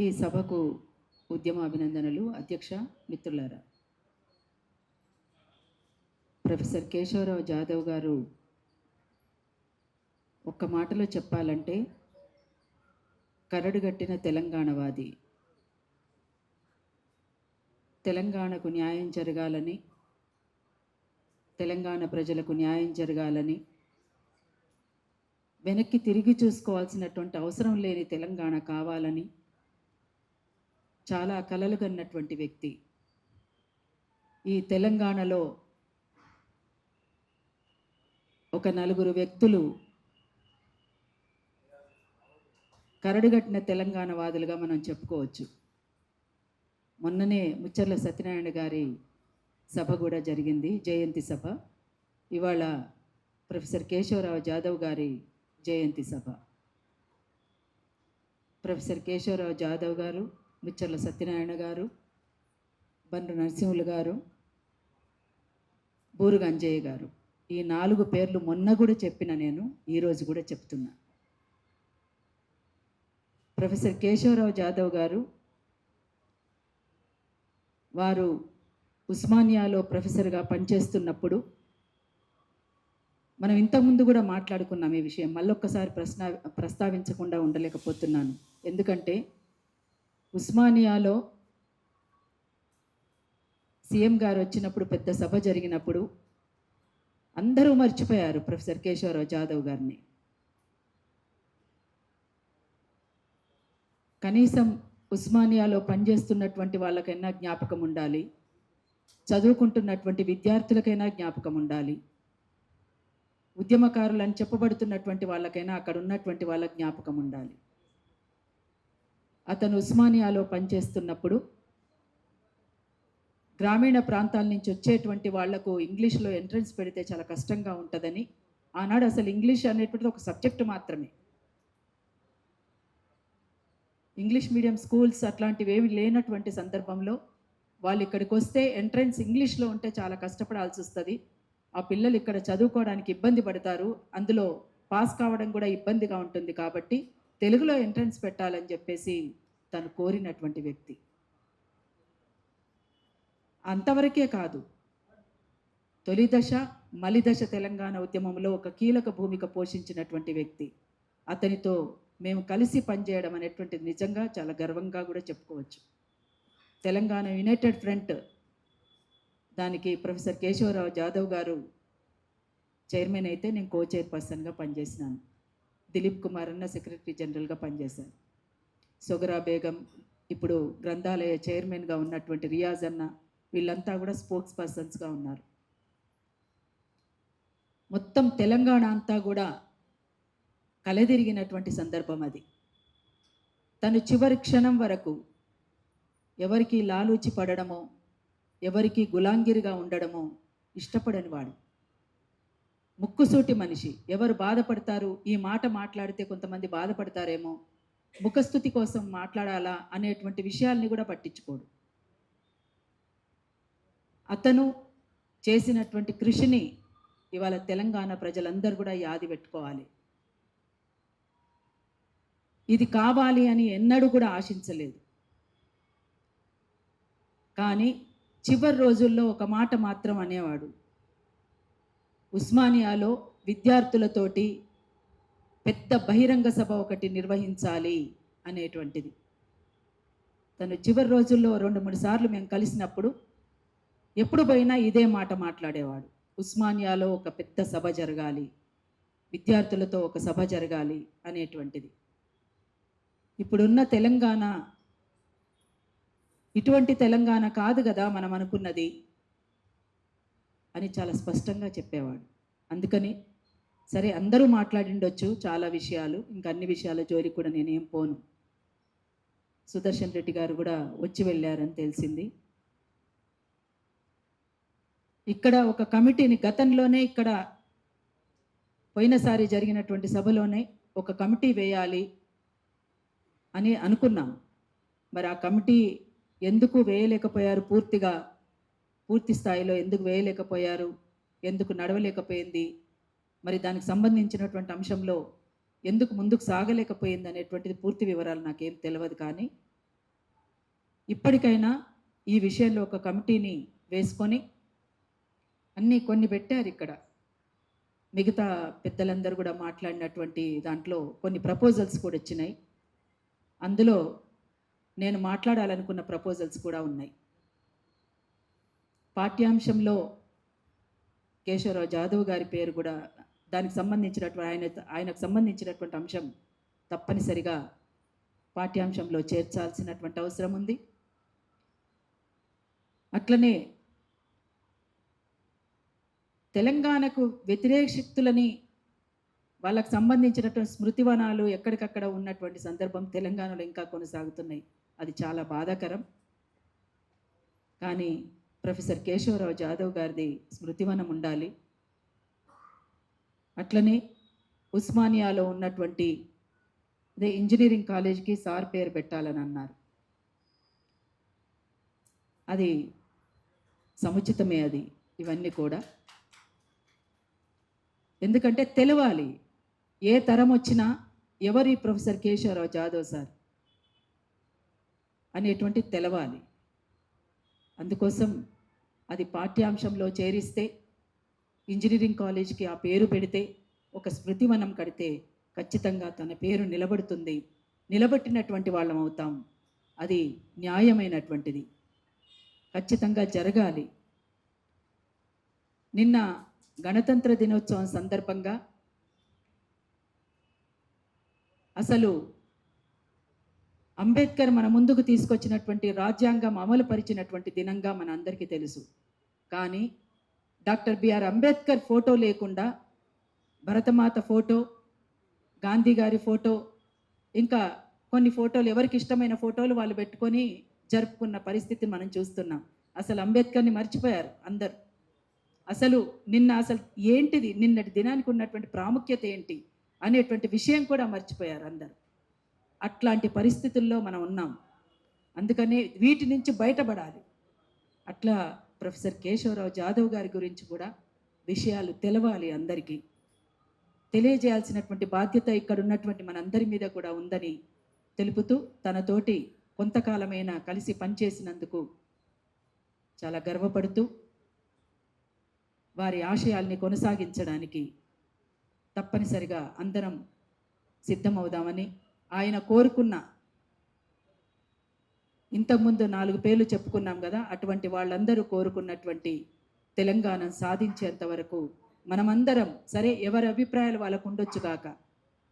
ఈ సభకు ఉద్యమ అభినందనలు. అధ్యక్ష, మిత్రులారా, ప్రొఫెసర్ కేశవరావు జాదవ్ గారు ఒక్క మాటలో చెప్పాలంటే కరడుగట్టిన తెలంగాణవాది. తెలంగాణకు న్యాయం జరగాలని, తెలంగాణ ప్రజలకు న్యాయం జరగాలని, వెనక్కి తిరిగి చూసుకోవాల్సినటువంటి అవసరం లేని తెలంగాణ కావాలని చాలా కలలు కన్నటువంటి వ్యక్తి. ఈ తెలంగాణలో ఒక నలుగురు వ్యక్తులు కరడుగట్టిన తెలంగాణ వాదులుగా మనం చెప్పుకోవచ్చు. మొన్ననే ముచ్చర్ల సత్యనారాయణ గారి సభ కూడా జరిగింది, జయంతి సభ. ఇవాళ ప్రొఫెసర్ కేశవరావు జాదవ్ గారి జయంతి సభ. ప్రొఫెసర్ కేశవరావు జాదవ్ గారు, ముచ్చర్ల సత్యనారాయణ గారు, బండ్రు నరసింహులు గారు, బూరుగ అంజయ్య గారు, ఈ 4 పేర్లు మొన్న కూడా చెప్పిన నేను ఈరోజు కూడా చెప్తున్నా. ప్రొఫెసర్ కేశవరావు జాదవ్ గారు వారు ఉస్మానియాలో ప్రొఫెసర్గా పనిచేస్తున్నప్పుడు మనం ఇంతకుముందు కూడా మాట్లాడుకున్నాం ఈ విషయం. మళ్ళొక్కసారి ప్రస్తావించకుండా ఉండలేకపోతున్నాను. ఎందుకంటే ఉస్మానియాలో సీఎం గారు వచ్చినప్పుడు పెద్ద సభ జరిగినప్పుడు అందరూ మర్చిపోయారు ప్రొఫెసర్ కేశవరావు జాదవ్ గారిని. కనీసం ఉస్మానియాలో పనిచేస్తున్నటువంటి వాళ్ళకైనా జ్ఞాపకం ఉండాలి, చదువుకుంటున్నటువంటి విద్యార్థులకైనా జ్ఞాపకం ఉండాలి, ఉద్యమకారులని చెప్పబడుతున్నటువంటి వాళ్ళకైనా అక్కడ ఉన్నటువంటి వాళ్ళ జ్ఞాపకం ఉండాలి. అతను ఉస్మానియాలో పనిచేస్తున్నప్పుడు గ్రామీణ ప్రాంతాల నుంచి వచ్చేటువంటి వాళ్లకు ఇంగ్లీష్లో ఎంట్రన్స్ పెడితే చాలా కష్టంగా ఉంటుందని, ఆనాడు అసలు ఇంగ్లీష్ అనేటువంటిది ఒక సబ్జెక్టు మాత్రమే, ఇంగ్లీష్ మీడియం స్కూల్స్ అట్లాంటివి ఏమి లేనటువంటి సందర్భంలో వాళ్ళు ఇక్కడికి వస్తే ఎంట్రన్స్ ఇంగ్లీష్లో ఉంటే చాలా కష్టపడాల్సి వస్తుంది, ఆ పిల్లలు ఇక్కడ చదువుకోవడానికి ఇబ్బంది పడతారు, అందులో పాస్ కావడం కూడా ఇబ్బందిగా ఉంటుంది, కాబట్టి తెలుగులో ఎంట్రన్స్ పెట్టాలని చెప్పేసి తను కోరినటువంటి వ్యక్తి. అంతవరకే కాదు, తొలి దశ మలిదశ తెలంగాణ ఉద్యమంలో ఒక కీలక భూమిక పోషించినటువంటి వ్యక్తి. అతనితో మేము కలిసి పనిచేయడం అనేటువంటిది నిజంగా చాలా గర్వంగా కూడా చెప్పుకోవచ్చు. తెలంగాణ యునైటెడ్ ఫ్రంట్ దానికి ప్రొఫెసర్ కేశవరావు జాదవ్ గారు చైర్మన్ అయితే నేను కో చైర్పర్సన్గా పనిచేసినాను. దిలీప్ కుమార్ అన్న సెక్రటరీ జనరల్గా పనిచేశాను. సొగరా బేగం, ఇప్పుడు గ్రంథాలయ చైర్మన్గా ఉన్నటువంటి రియాజ్ అన్న, వీళ్ళంతా కూడా స్పోక్స్ పర్సన్స్గా ఉన్నారు. మొత్తం తెలంగాణ అంతా కూడా కలదిరిగినటువంటి సందర్భం అది. తను చివరి క్షణం వరకు ఎవరికి లాలూచి పడడమో, ఎవరికి గులాంగిరిగా ఉండడమో ఇష్టపడని వాడు, ముక్కుసూటి మనిషి. ఎవరు బాధపడతారు, ఈ మాట మాట్లాడితే కొంతమంది బాధపడతారేమో, ముఖస్థుతి కోసం మాట్లాడాలా అనేటువంటి విషయాల్ని కూడా పట్టించుకోడు. అతను చేసినటువంటి కృషిని ఇవాళ తెలంగాణ ప్రజలందరూ కూడా యాది పెట్టుకోవాలి. ఇది కావాలి అని ఎన్నడూ కూడా ఆశించలేదు, కానీ చివరి రోజుల్లో ఒక మాట మాత్రం అనేవాడు. ఉస్మానియాలో విద్యార్థులతోటి పెద్ద బహిరంగ సభ ఒకటి నిర్వహించాలి అనేటువంటిది. తను చివరి రోజుల్లో 2-3 సార్లు మేము కలిసినప్పుడు ఎప్పుడు పోయినా ఇదే మాట మాట్లాడేవాడు. ఉస్మానియాలో ఒక పెద్ద సభ జరగాలి, విద్యార్థులతో ఒక సభ జరగాలి అనేటువంటిది. ఇప్పుడున్న తెలంగాణ ఇటువంటి తెలంగాణ కాదు కదా మనం అనుకున్నది అని చాలా స్పష్టంగా చెప్పేవాడు. అందుకని సరే, అందరూ మాట్లాడిండొచ్చు చాలా విషయాలు, ఇంకా అన్ని విషయాల జోలికి కూడా నేనేం పోను. సుదర్శన్ రెడ్డి గారు కూడా వచ్చి వెళ్ళారని తెలిసింది. ఇక్కడ ఒక కమిటీని గతంలోనే, ఇక్కడ పోయినసారి జరిగినటువంటి సభలోనే ఒక కమిటీ వేయాలి అని అనుకున్నాం. మరి ఆ కమిటీ ఎందుకు వేయలేకపోయారు, పూర్తి స్థాయిలో ఎందుకు వేయలేకపోయారు, ఎందుకు నడవలేకపోయింది, మరి దానికి సంబంధించినటువంటి అంశంలో ఎందుకు ముందుకు సాగలేకపోయింది అనేటువంటిది పూర్తి వివరాలు నాకేం తెలియదు. కానీ ఇప్పటికైనా ఈ విషయంలో ఒక కమిటీని వేసుకొని కొన్ని పెట్టారు ఇక్కడ. మిగతా పెద్దలందరూ కూడా మాట్లాడినటువంటి దాంట్లో కొన్ని ప్రపోజల్స్ కూడా వచ్చినాయి. అందులో నేను మాట్లాడాలనుకున్న ప్రపోజల్స్ కూడా ఉన్నాయి. పాఠ్యాంశంలో కేశవరావు జాదవ్ గారి పేరు కూడా దానికి సంబంధించినటువంటి ఆయనకు సంబంధించినటువంటి అంశం తప్పనిసరిగా పాఠ్యాంశంలో చేర్చాల్సినటువంటి అవసరం ఉంది. అట్లనే తెలంగాణకు వ్యతిరేక శక్తులని వాళ్ళకు సంబంధించినటువంటి స్మృతివనాలు ఎక్కడికక్కడ ఉన్నటువంటి సందర్భం తెలంగాణలో ఇంకా కొనసాగుతున్నాయి. అది చాలా బాధాకరం. కానీ ప్రొఫెసర్ కేశవరావు జాదవ్ గారిది స్మృతివనం ఉండాలి. అట్లనే ఉస్మానియాలో ఉన్నటువంటి అదే ఇంజనీరింగ్ కాలేజీకి సార్ పేరు పెట్టాలని అన్నారు. అది సముచితమే. అది ఇవన్నీ కూడా ఎందుకంటే తెలవాలి, ఏ తరం వచ్చినా ఎవరి ప్రొఫెసర్ కేశవరావు జాదవ్ సార్ అనేటువంటి తెలవాలి. అందుకోసం అది పాఠ్యాంశంలో చేరిస్తే, ఇంజనీరింగ్ కాలేజ్కి ఆ పేరు పెడితే, ఒక స్మృతివనం కడితే ఖచ్చితంగా తన పేరు నిలబడుతుంది. నిలబెట్టినటువంటి వాళ్ళం అవుతాం. అది న్యాయమైనటువంటిది, ఖచ్చితంగా జరగాలి. నిన్న గణతంత్ర దినోత్సవం సందర్భంగా అసలు అంబేద్కర్ మన ముందుకు తీసుకొచ్చినటువంటి రాజ్యాంగం అమలు పరిచినటువంటి దినంగా మన అందరికీ తెలుసు. కానీ డాక్టర్ బిఆర్ అంబేద్కర్ ఫోటో లేకుండా భరతమాత ఫోటో, గాంధీ గారి ఫోటో, ఇంకా కొన్ని ఫోటోలు ఎవరికి ఇష్టమైన ఫోటోలు వాళ్ళు పెట్టుకొని జరుపుకున్న పరిస్థితి మనం చూస్తున్నాం. అసలు అంబేద్కర్ని మర్చిపోయారు అందరు. అసలు అసలు ఏంటిది, నిన్నటి దినానికి ఉన్నటువంటి ప్రాముఖ్యత ఏంటి అనేటువంటి విషయం కూడా మర్చిపోయారు అందరు. అట్లాంటి పరిస్థితుల్లో మనం ఉన్నాం. అందుకనే వీటి నుంచి బయటపడాలి. అట్లా ప్రొఫెసర్ కేశవరావు జాదవ్ గారి గురించి కూడా విషయాలు తెలవాలి, అందరికీ తెలియజేయాల్సినటువంటి బాధ్యత ఇక్కడ ఉన్నటువంటి మనందరి మీద కూడా ఉందని తెలుపుతూ, తనతోటి కొంతకాలమైనా కలిసి పనిచేసినందుకు చాలా గర్వపడుతూ, వారి ఆశయాల్ని కొనసాగించడానికి తప్పనిసరిగా అందరం సిద్ధమవుదామని, ఆయన కోరుకున్న, ఇంతకుముందు 4 పేర్లు చెప్పుకున్నాం కదా, అటువంటి వాళ్ళందరూ కోరుకున్నటువంటి తెలంగాణ సాధించేంత వరకు మనమందరం, సరే ఎవరి అభిప్రాయాలు వాళ్ళకు ఉండొచ్చు కాక,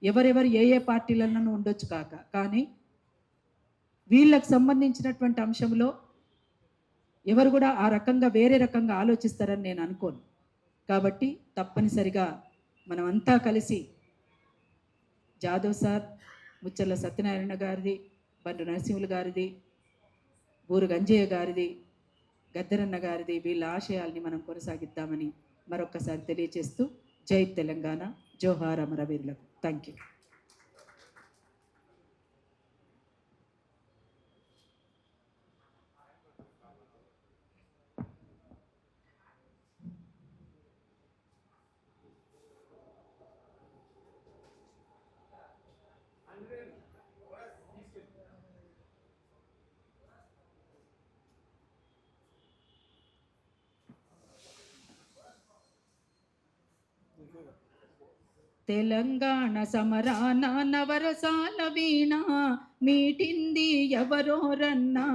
ఎవరెవరు ఏ పార్టీలను ఉండొచ్చు కాక, కానీ వీళ్ళకు సంబంధించినటువంటి అంశంలో ఎవరు కూడా ఆ రకంగా వేరే రకంగా ఆలోచిస్తారని నేను అనుకోను. కాబట్టి తప్పనిసరిగా మనమంతా కలిసి జాదవ్ సార్, ముచ్చర్ల సత్యనారాయణ గారిది, బండు నరసింహులు గారిది, బూరు గంజయ్య గారిది, గద్దరన్న గారిది, వీళ్ళ ఆశయాల్ని మనం కొనసాగిద్దామని మరొక్కసారి తెలియజేస్తూ, జై తెలంగాణ, జోహార్ అమరవీరులకు. Thank you. తెలంగాణ సమరాన నవరసాల వీణ మీటింది ఎవరోరన్నా,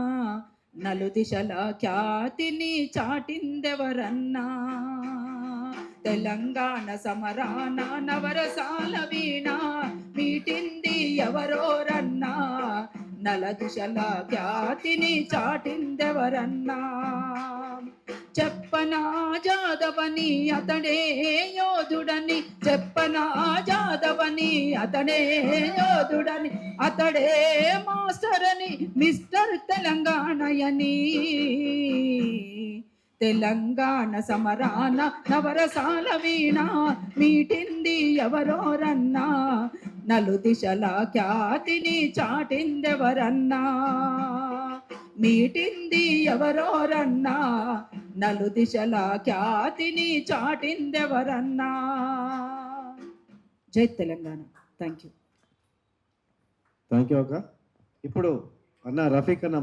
నలుదిశల ఖ్యాతిని చాటిందెవరన్నా. తెలంగాణ సమరాన నవరసాల వీణ మీటింది ఎవరోరన్నా, నలుదిశల ఖ్యాతిని చాటిందెవరన్నా. చెప్పనా జాదవని అతడే యోధుడని, చెప్పనా జాదవని అతడే యోధుడని, అతడే మాస్టర్ అని మిస్టర్ తెలంగాణయని. తెలంగాణ సమరాన నవరసాల వీణ మీటింది ఎవరోరన్నా, నలుదిశల ఖ్యాతిని చాటిందెవరన్నా. మీటింది ఎవరోరన్నా, నలుదిశల ఖ్యాతిని చాటిందెవరన్నా. జై తెలంగాణ. Thank you. అక్క. ఇప్పుడు అన్న రఫీక్ అన్న